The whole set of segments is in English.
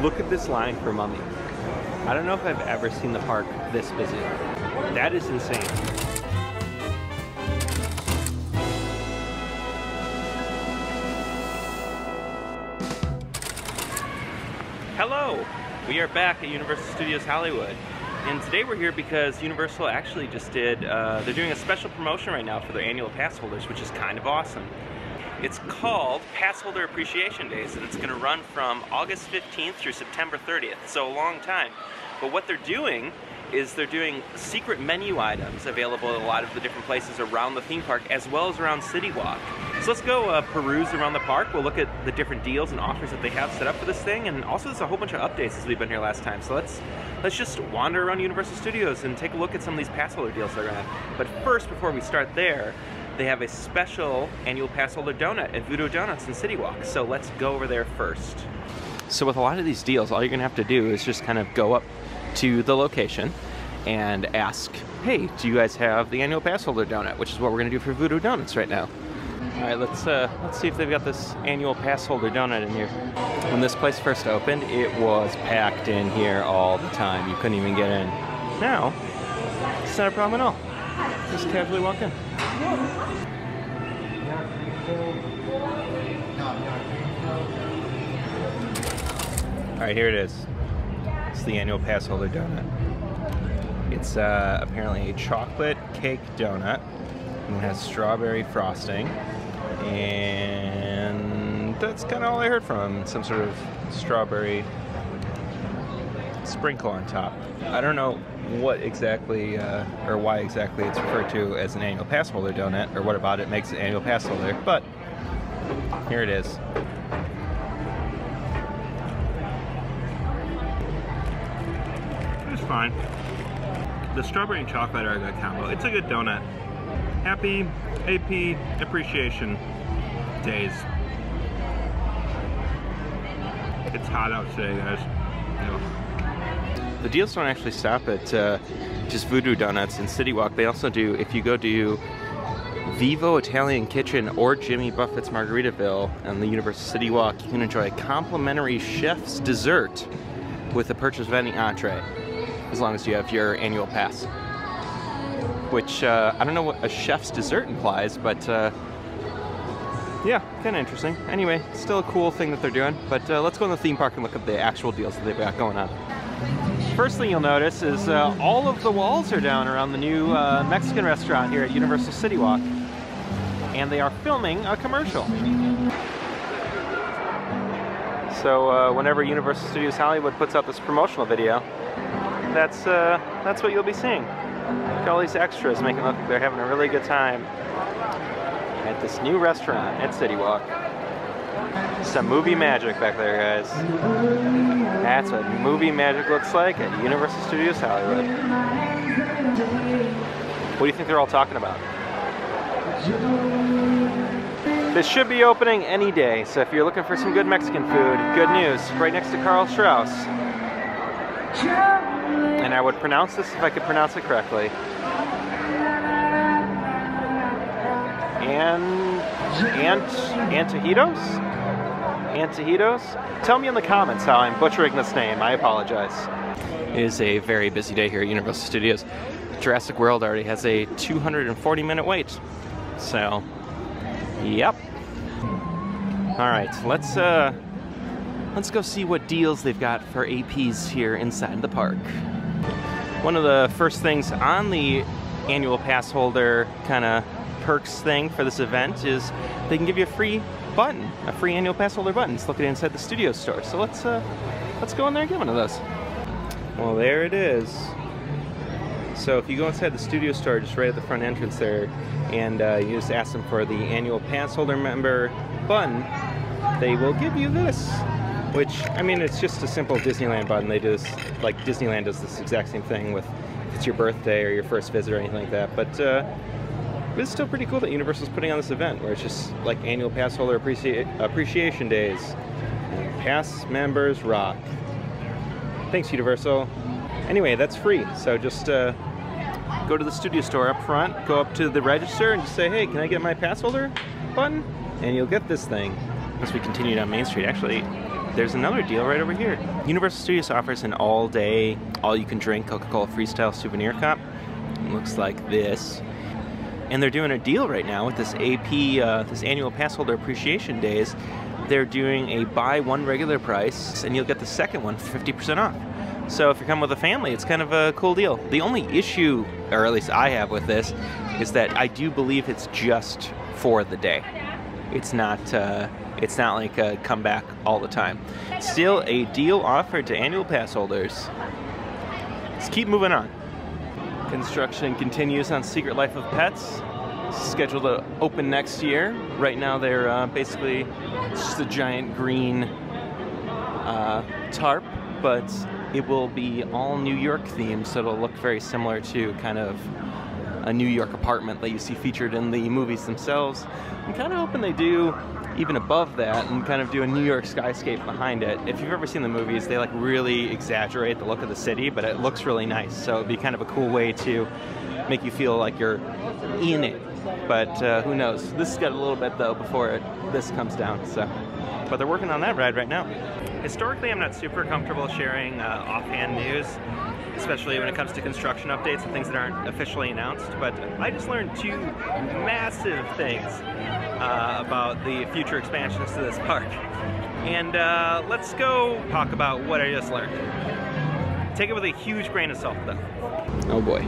Look at this line for Mummy. I don't know if I've ever seen the park this busy. That is insane. Hello! We are back at Universal Studios Hollywood. And today we're here because Universal actually just did, they're doing a special promotion right now for their annual pass holders, which is kind of awesome. It's called Pass Holder Appreciation Days, and it's going to run from August 15th through September 30th, so a long time. But what they're doing is they're doing secret menu items available at a lot of the different places around the theme park, as well as around City Walk. So let's go peruse around the park. We'll look at the different deals and offers that they have set up for this thing, and also there's a whole bunch of updates since we've been here last time. So let's just wander around Universal Studios and take a look at some of these pass holder deals they're going to have. But first, before we start there, they have a special annual pass holder donut at Voodoo Donuts in City Walk. So let's go over there first. So with a lot of these deals, all you're going to have to do is just kind of go up to the location and ask, hey, do you guys have the annual pass holder donut? Which is what we're going to do for Voodoo Donuts right now. All right, let's see if they've got this annual pass holder donut in here. When this place first opened, it was packed in here all the time. You couldn't even get in. Now, it's not a problem at all. Just casually walk in. All right, here it is. It's the annual pass holder donut. It's apparently a chocolate cake donut, and it has strawberry frosting, and that's kind of all I heard from him. Some sort of strawberry sprinkle on top. I don't know what exactly, or why exactly it's referred to as an annual pass holder donut, or what about it makes it annual pass holder, but here it is. It's fine. The strawberry and chocolate are a good combo. It's a good donut. Happy AP Appreciation Days. It's hot out today, guys. The deals don't actually stop at just Voodoo Donuts and City Walk. They also do, if you go to Vivo Italian Kitchen or Jimmy Buffett's Margaritaville on the Universal City Walk, you can enjoy a complimentary chef's dessert with the purchase of any entree, as long as you have your annual pass. Which, I don't know what a chef's dessert implies, but yeah, kind of interesting. Anyway, still a cool thing that they're doing, but let's go in the theme park and look at the actual deals that they've got going on. First thing you'll notice is all of the walls are down around the new Mexican restaurant here at Universal City Walk, and they are filming a commercial. So whenever Universal Studios Hollywood puts out this promotional video, that's what you'll be seeing. Look at all these extras making it look like they're having a really good time at this new restaurant at City Walk. Some movie magic back there, guys. That's what movie magic looks like at Universal Studios Hollywood. What do you think they're all talking about? This should be opening any day, so if you're looking for some good Mexican food, good news, right next to Carl Strauss. And I would pronounce this if I could pronounce it correctly. Antojitos? Antojitos? Tell me in the comments how I'm butchering this name. I apologize. It is a very busy day here at Universal Studios. Jurassic World already has a 240-minute wait. So, yep. All right, let's go see what deals they've got for APs here inside the park. One of the first things on the annual pass holder kind of perks thing for this event is they can give you a free button, a free annual pass holder button. It's located inside the studio store. So let's go in there and get one of those. Well, there it is. So if you go inside the studio store, just right at the front entrance there, and you just ask them for the annual pass holder member button, they will give you this. Which, I mean, it's just a simple Disneyland button. They just, like Disneyland does this exact same thing with if it's your birthday or your first visit or anything like that. But it's still pretty cool that Universal's putting on this event where it's just like annual pass holder appreciation days. And pass members rock. Thanks, Universal. Anyway, that's free. So just go to the studio store up front, go up to the register and just say, hey, can I get my pass holder button? And you'll get this thing. As we continue down Main Street, actually, there's another deal right over here. Universal Studios offers an all-day, all-you-can-drink Coca-Cola Freestyle souvenir cup. It looks like this. And they're doing a deal right now with this this annual pass holder appreciation days. They're doing a buy one regular price, and you'll get the second one for 50% off. So if you're coming with a family, it's kind of a cool deal. The only issue, or at least I have with this, is that I do believe it's just for the day. It's not like a come back all the time. Still a deal offered to annual pass holders. Let's keep moving on. Construction continues on Secret Life of Pets. Scheduled to open next year. Right now they're basically just a giant green tarp, but it will be all New York themed, so it'll look very similar to kind of a New York apartment that you see featured in the movies themselves. I'm kind of hoping they do even above that and kind of do a New York skyscape behind it. If you've ever seen the movies, they like really exaggerate the look of the city, but it looks really nice. So it'd be kind of a cool way to make you feel like you're in it. But who knows? This has got a little bit though before this comes down. So, but they're working on that ride right now. Historically, I'm not super comfortable sharing offhand news, especially when it comes to construction updates and things that aren't officially announced, but I just learned two massive things about the future expansions to this park. And let's go talk about what I just learned. Take it with a huge grain of salt, though. Oh boy.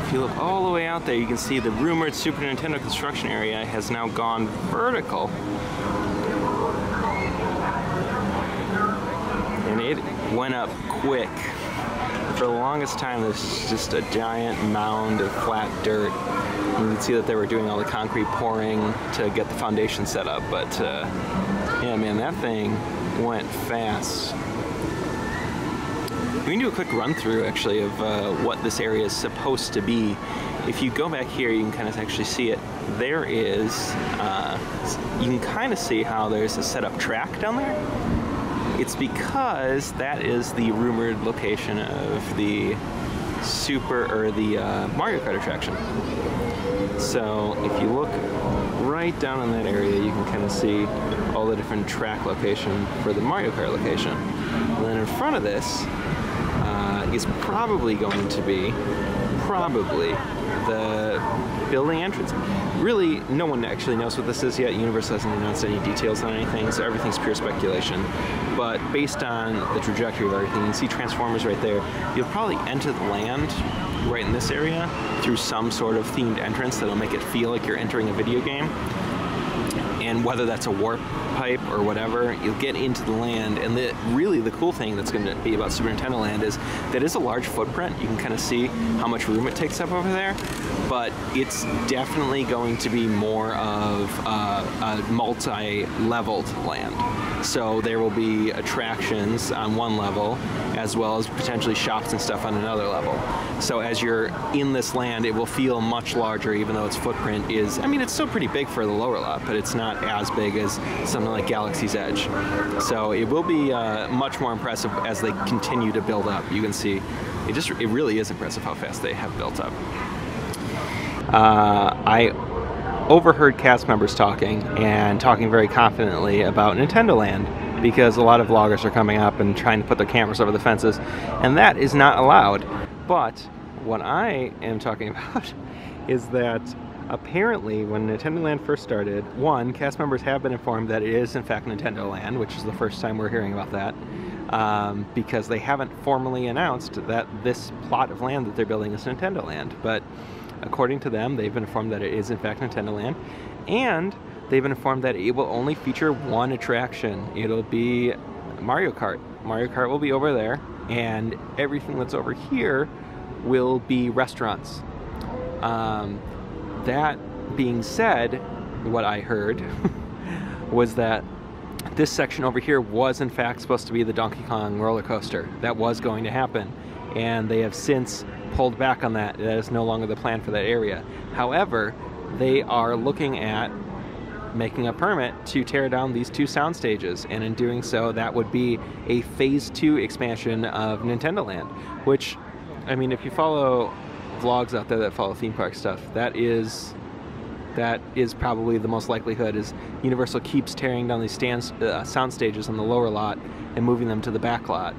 If you look all the way out there, you can see the rumored Super Nintendo construction area has now gone vertical. And it went up quick. For the longest time, there's just a giant mound of flat dirt. You can see that they were doing all the concrete pouring to get the foundation set up, but yeah, man, that thing went fast. We can do a quick run through actually of what this area is supposed to be. If you go back here, you can kind of actually see it. There is, you can kind of see how there's a set up track down there. It's because that is the rumored location of the Mario Kart attraction. So if you look right down in that area, you can kind of see all the different track location for the Mario Kart location. And then in front of this is probably going to be the building entrance. Really, no one actually knows what this is yet. Universal hasn't announced any details on anything, so everything's pure speculation. But based on the trajectory of everything, you can see Transformers right there. You'll probably enter the land right in this area through some sort of themed entrance that'll make it feel like you're entering a video game. And whether that's a warp pipe or whatever, you'll get into the land. And really the cool thing that's going to be about Super Nintendo Land is that it's a large footprint. You can kind of see how much room it takes up over there. But it's definitely going to be more of a multi-leveled land. So there will be attractions on one level, as well as potentially shops and stuff on another level. So as you're in this land, it will feel much larger, even though its footprint is, I mean, it's still pretty big for the lower lot, but it's not as big as something like Galaxy's Edge. So it will be much more impressive as they continue to build up. You can see, it really is impressive how fast they have built up. I overheard cast members talking very confidently about Nintendo Land, because a lot of vloggers are coming up and trying to put their cameras over the fences, and that is not allowed. But what I am talking about is that apparently when Nintendo Land first started, one, cast members have been informed that it is in fact Nintendo Land, which is the first time we're hearing about that, because they haven't formally announced that this plot of land that they're building is Nintendo Land. But according to them, they've been informed that it is in fact Nintendo Land, and they've been informed that it will only feature one attraction. It'll be Mario Kart. Mario Kart will be over there, and everything that's over here will be restaurants. That being said, what I heard was that this section over here was in fact supposed to be the Donkey Kong roller coaster. That was going to happen, and they have since pulled back on that. That is no longer the plan for that area. However, they are looking at making a permit to tear down these two sound stages, and in doing so, that would be a phase 2 expansion of Nintendo Land, which, I mean, if you follow vlogs out there that follow theme park stuff, that is that is probably the most likelihood, is Universal keeps tearing down these sound stages on the lower lot and moving them to the back lot.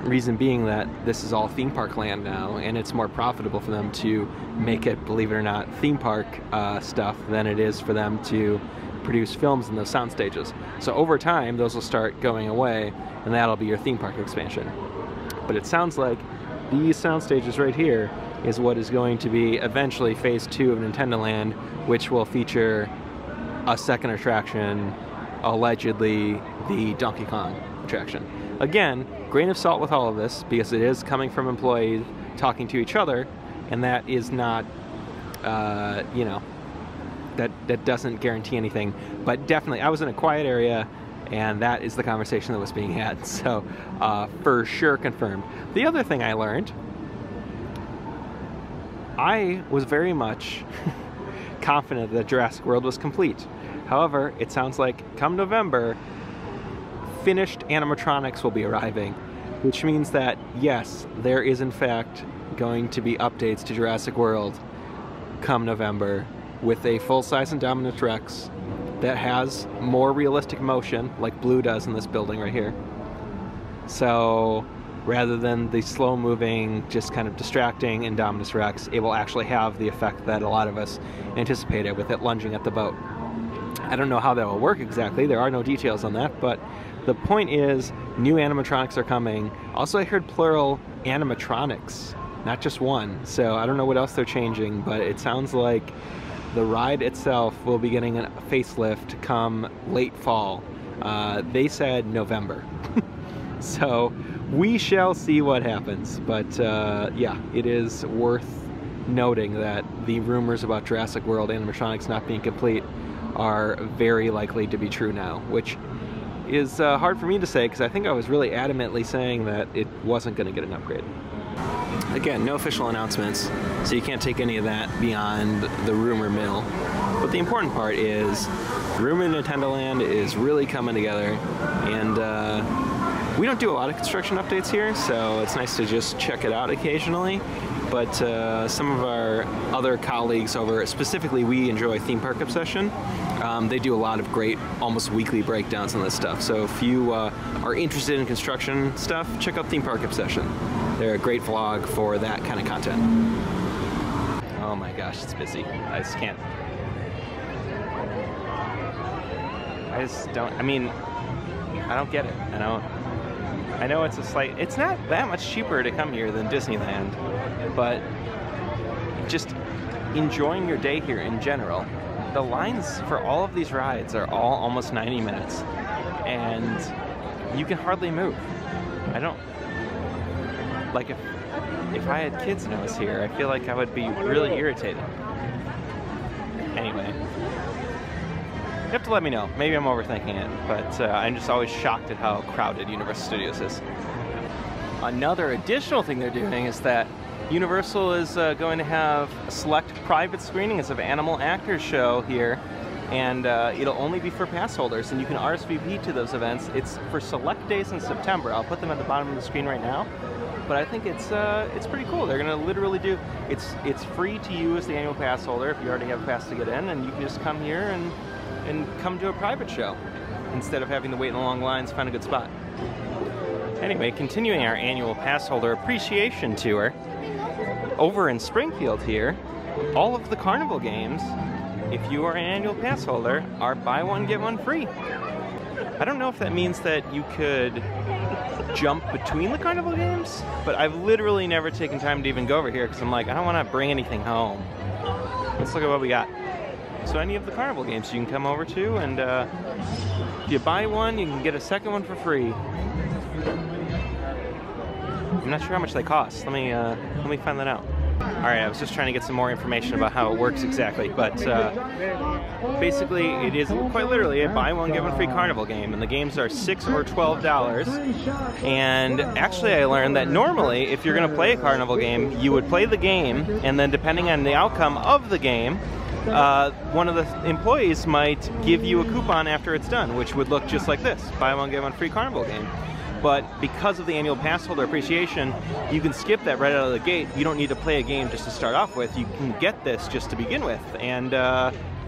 Reason being that this is all theme park land now, and it's more profitable for them to make it, believe it or not, theme park stuff than it is for them to produce films in those sound stages. So over time, those will start going away, and that'll be your theme park expansion. But it sounds like these sound stages right here is what is going to be eventually phase 2 of Nintendo Land, which will feature a second attraction, allegedly the Donkey Kong attraction. Again, grain of salt with all of this, because it is coming from employees talking to each other, and that is not, you know, that doesn't guarantee anything. But definitely, I was in a quiet area, and that is the conversation that was being had. So, for sure confirmed. The other thing I learned, I was very much confident that Jurassic World was complete. However, it sounds like come November, finished animatronics will be arriving, which means that, yes, there is in fact going to be updates to Jurassic World come November with a full-size Indominus Rex that has more realistic motion, like Blue does in this building right here. So rather than the slow-moving, just kind of distracting Indominus Rex, it will actually have the effect that a lot of us anticipated with it lunging at the boat. I don't know how that will work exactly. There are no details on that, but the point is, new animatronics are coming. Also, I heard plural animatronics, not just one. So I don't know what else they're changing, but it sounds like the ride itself will be getting a facelift come late fall. They said November. So we shall see what happens. But yeah, it is worth noting that the rumors about Jurassic World animatronics not being complete are very likely to be true now, which is hard for me to say because I think I was really adamantly saying that it wasn't going to get an upgrade. Again, no official announcements, so you can't take any of that beyond the rumor mill. But the important part is, rumor Nintendo Land is really coming together, and we don't do a lot of construction updates here, so it's nice to just check it out occasionally. But some of our other colleagues over, specifically We Enjoy Theme Park Obsession, they do a lot of great, almost weekly breakdowns on this stuff. So if you are interested in construction stuff, check out Theme Park Obsession. They're a great vlog for that kind of content. Oh my gosh, it's busy. I just can't. I just don't, I mean, I don't get it. I know it's a slight, it's not that much cheaper to come here than Disneyland, but just enjoying your day here in general. The lines for all of these rides are all almost 90 minutes, and you can hardly move. I don't, like if I had kids and I was here, I feel like I would be really irritated. Anyway, you have to let me know. Maybe I'm overthinking it, but I'm just always shocked at how crowded Universal Studios is. Another additional thing they're doing is that Universal is going to have select private screenings of Animal Actors show here, and it'll only be for pass holders, and you can RSVP to those events. It's for select days in September. I'll put them at the bottom of the screen right now, but I think it's pretty cool. They're going to literally do, it's free to you as the annual pass holder if you already have a pass to get in, and you can just come here and come to a private show instead of having to wait in long lines, find a good spot. Anyway, continuing our annual pass holder appreciation tour, over in Springfield here, all of the carnival games, if you are an annual pass holder, are buy one, get one free. I don't know if that means that you could jump between the carnival games, but I've literally never taken time to even go over here because I'm like, I don't want to bring anything home. Let's look at what we got. So any of the carnival games you can come over to, and if you buy one, you can get a second one for free. I'm not sure how much they cost. Let me find that out. All right, I was just trying to get some more information about how it works exactly, but basically it is quite literally a buy one, get one free carnival game, and the games are $6 or $12. And actually I learned that normally if you're going to play a carnival game, you would play the game, and then depending on the outcome of the game, one of the employees might give you a coupon after it's done, which would look just like this: buy one, get one free carnival game. But because of the annual pass holder appreciation, you can skip that right out of the gate. You don't need to play a game just to start off with. You can get this just to begin with. And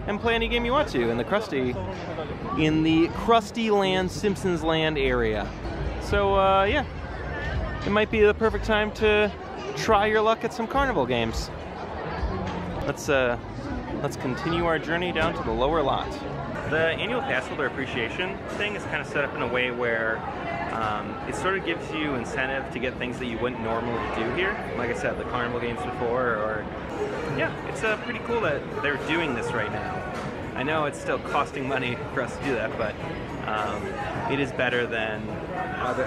and play any game you want to in the Krusty Land, Simpsons Land area. So yeah, it might be the perfect time to try your luck at some carnival games. Let's continue our journey down to the lower lot. The annual pass holder appreciation thing is kind of set up in a way where it sort of gives you incentive to get things that you wouldn't normally do here. Like I said, the carnival games before, or yeah, it's pretty cool that they're doing this right now. I know it's still costing money for us to do that, but it is better than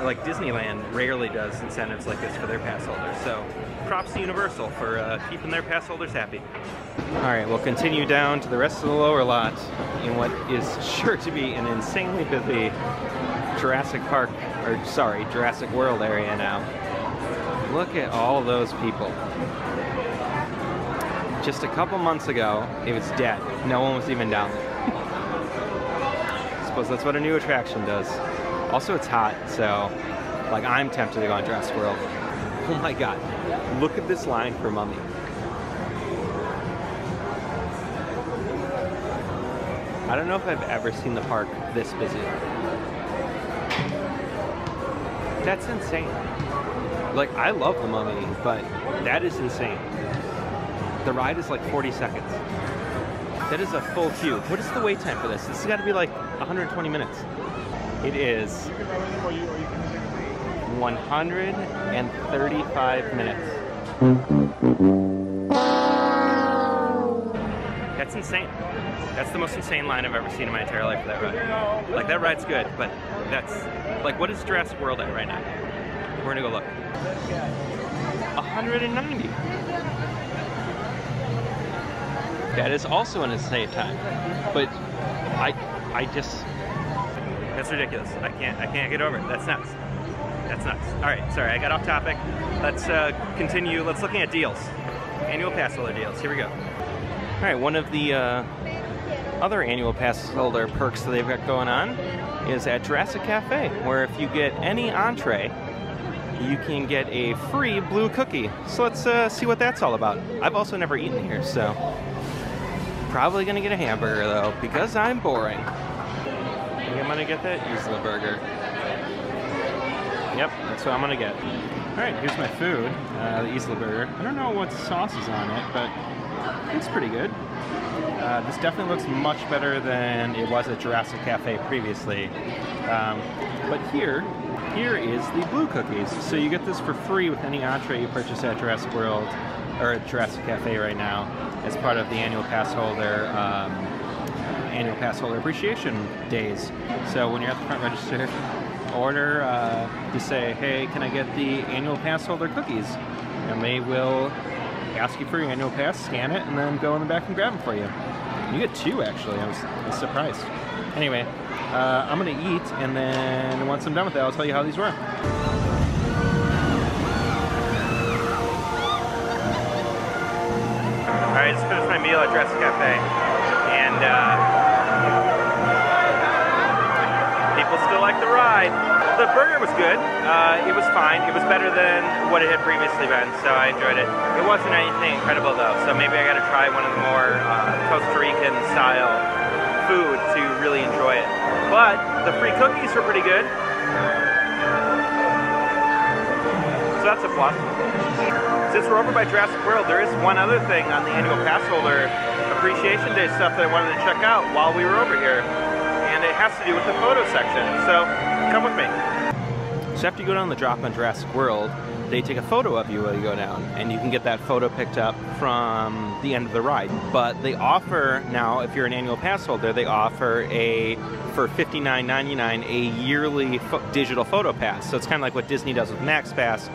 like Disneyland rarely does incentives like this for their pass holders. So props to Universal for keeping their pass holders happy. All right, we'll continue down to the rest of the lower lot in what is sure to be an insanely busy Jurassic World area now. Look at all those people. Just a couple months ago, it was dead. No one was even down there. I suppose that's what a new attraction does. Also, it's hot, so like I'm tempted to go on Jurassic World. Oh my God, look at this line for Mummy. I don't know if I've ever seen the park this busy. That's insane. Like, I love the Mummy, but that is insane. The ride is like 40 seconds. That is a full queue. What is the wait time for this? This has got to be like 120 minutes. It is 135 minutes. That's insane. That's the most insane line I've ever seen in my entire life for that ride. Like, that ride's good, but that's... Like, what is Jurassic World at right now? We're gonna go look. 190. That is also an insane time. But I just... That's ridiculous. I can't get over it. That's nuts. That's nuts. Alright, sorry, I got off topic. Let's continue. Let's looking at deals. Annual pass holder deals. Here we go. Alright, one of the other annual pass holder perks that they've got going on is at Jurassic Cafe, where if you get any entree, you can get a free blue cookie. So let's see what that's all about. I've also never eaten here, so probably gonna get a hamburger though, because I'm boring. I think I'm gonna get that Isla burger. Yep, that's what I'm gonna get. Alright, here's my food, the Isla burger. I don't know what sauce is on it, but it's pretty good. This definitely looks much better than it was at Jurassic Cafe previously. But here is the blue cookies. So you get this for free with any entree you purchase at Jurassic World, or at Jurassic Cafe right now, as part of the annual pass holder appreciation days. So when you're at the front register, order, just say, hey, can I get the annual pass holder cookies? And they will ask you for your annual pass, scan it, and then go in the back and grab them for you. You get two, actually. I was surprised. Anyway, I'm going to eat, and then once I'm done with that, I'll tell you how these were. Alright, just finished my meal at Jurassic Cafe, and people still like the ride. The burger was good. It was fine. It was better than what it had previously been, so I enjoyed it. It wasn't anything incredible though, so maybe I gotta try one of the more Costa Rican style food to really enjoy it. But the free cookies were pretty good. So that's a plus. Since we're over by Jurassic World, there is one other thing on the annual pass holder appreciation day stuff that I wanted to check out while we were over here. And it has to do with the photo section, so come with me. So after you go down the drop on Jurassic World, they take a photo of you while you go down, and you can get that photo picked up from the end of the ride. But they offer, now if you're an annual pass holder, they offer for $59.99 a yearly digital photo pass. So it's kind of like what Disney does with Max Pass,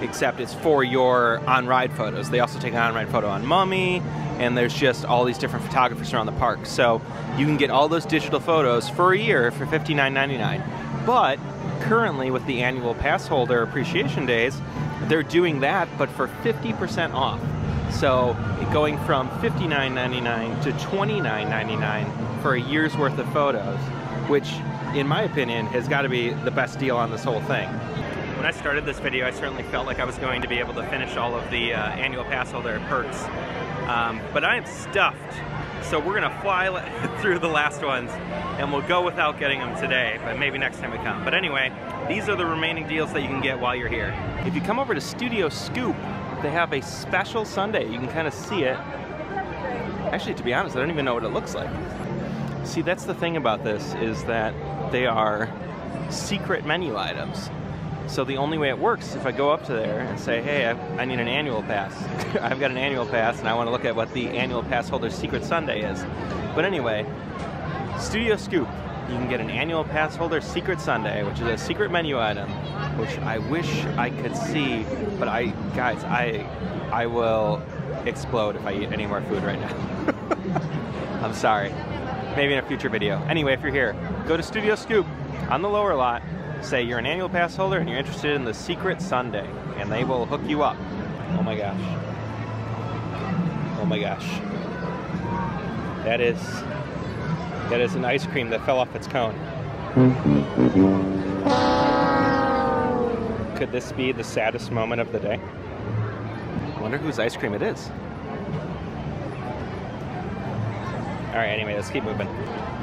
except it's for your on-ride photos. They also take an on-ride photo on Mummy, and there's just all these different photographers around the park. So you can get all those digital photos for a year for $59.99. But currently with the annual pass holder appreciation days, they're doing that, but for 50% off. So going from $59.99 to $29.99 for a year's worth of photos, which in my opinion has got to be the best deal on this whole thing. When I started this video, I certainly felt like I was going to be able to finish all of the annual pass holder perks, but I am stuffed. So we're gonna fly through the last ones, and we'll go without getting them today, but maybe next time we come. But anyway, these are the remaining deals that you can get while you're here. If you come over to Studio Scoop, they have a special sundae. You can kind of see it. Actually, to be honest, I don't even know what it looks like. See, that's the thing about this, is that they are secret menu items. So the only way it works is if I go up to there and say, hey, I need an annual pass. I've got an annual pass and I want to look at what the annual pass holder's secret sundae is. But anyway, Studio Scoop, you can get an annual pass holder secret sundae, which is a secret menu item, which I wish I could see, but guys, I will explode if I eat any more food right now. I'm sorry. Maybe in a future video. Anyway, if you're here, go to Studio Scoop on the lower lot, say you're an annual pass holder and you're interested in the secret sundae, and they will hook you up. Oh my gosh. Oh my gosh. That is an ice cream that fell off its cone. Could this be the saddest moment of the day? I wonder whose ice cream it is. Alright, anyway, let's keep moving.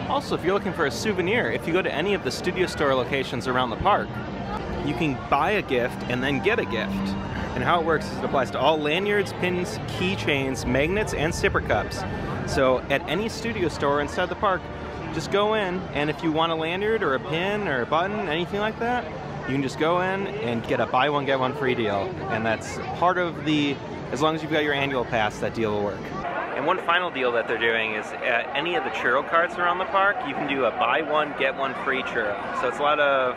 Also, if you're looking for a souvenir, if you go to any of the Studio Store locations around the park, you can buy a gift and then get a gift. And how it works is it applies to all lanyards, pins, keychains, magnets, and sipper cups. So at any Studio Store inside the park, just go in, and if you want a lanyard or a pin or a button, anything like that, you can just go in and get a buy one, get one free deal. And that's part of the, as long as you've got your annual pass, that deal will work. And one final deal that they're doing is at any of the churro carts around the park, you can do a buy one, get one free churro. So it's a lot of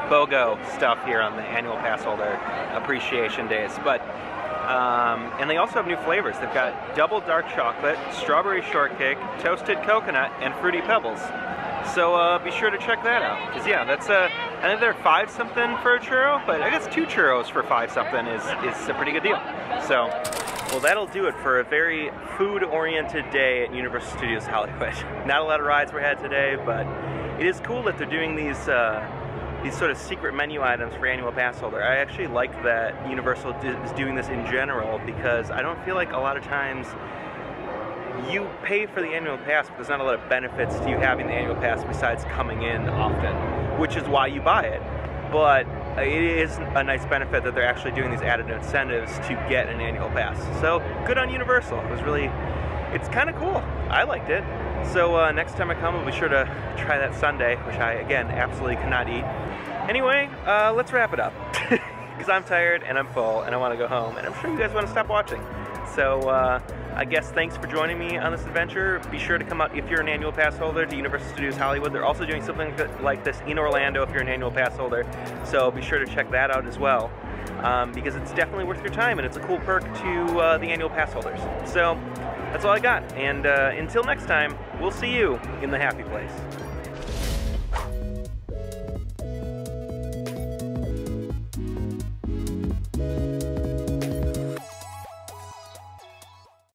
BOGO stuff here on the annual pass holder appreciation days. But and they also have new flavors. They've got double dark chocolate, strawberry shortcake, toasted coconut, and fruity pebbles. So be sure to check that out. Because yeah, that's I think they're 5 something for a churro, but I guess 2 churros for 5 something is a pretty good deal. So. Well, that'll do it for a very food-oriented day at Universal Studios Hollywood. Not a lot of rides were had today, but it is cool that they're doing these sort of secret menu items for annual pass holder. I actually like that Universal is doing this in general, because I don't feel like a lot of times you pay for the annual pass, but there's not a lot of benefits to you having the annual pass besides coming in often, which is why you buy it. But it is a nice benefit that they're actually doing these added incentives to get an annual pass. So good on Universal. It's kind of cool. I liked it. So next time I come, I'll be sure to try that sundae, which I, again, absolutely cannot eat. Anyway, let's wrap it up. Because I'm tired and I'm full and I want to go home, and I'm sure you guys want to stop watching. So I guess thanks for joining me on this adventure. Be sure to come out if you're an annual pass holder to Universal Studios Hollywood. They're also doing something like this in Orlando if you're an annual pass holder. So be sure to check that out as well, because it's definitely worth your time and it's a cool perk to the annual pass holders. So that's all I got. And until next time, we'll see you in the happy place.